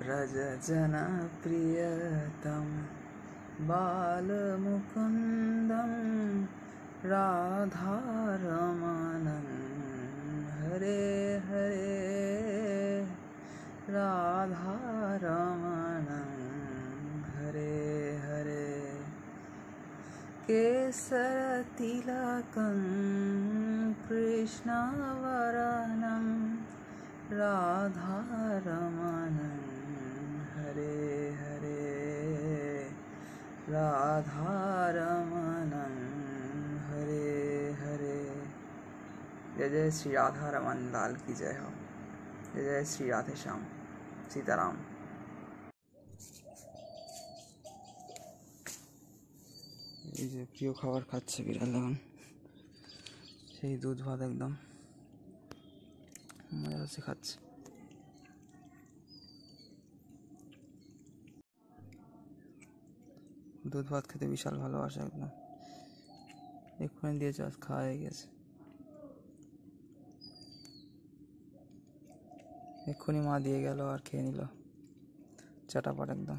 व्रज जनप्रियतम बालमुकुन्दं राधारमणं हरे हरे राधारमणं हरे हरे केसरतिलकं कृष्णवरणं राधारमणं हरे हरे राधारमणं हरे हरे। जय जय श्री राधा रमन लाल की जय हो। जय जय श्री राधे श्याम सीताराम। এই যে প্রিয় খাবার খাচ্ছে বিড়াল এখন, সেই দুধ ভাত একদম মজা হচ্ছে খাচ্ছে। দুধ ভাত খেতে বিশাল ভালোবাসে একদম। এক্ষুনি দিয়েছে, আজ খাওয়া হয়ে গেছে। এক্ষুনি মা দিয়ে গেল আর খেয়ে নিল চাটাপাট একদম।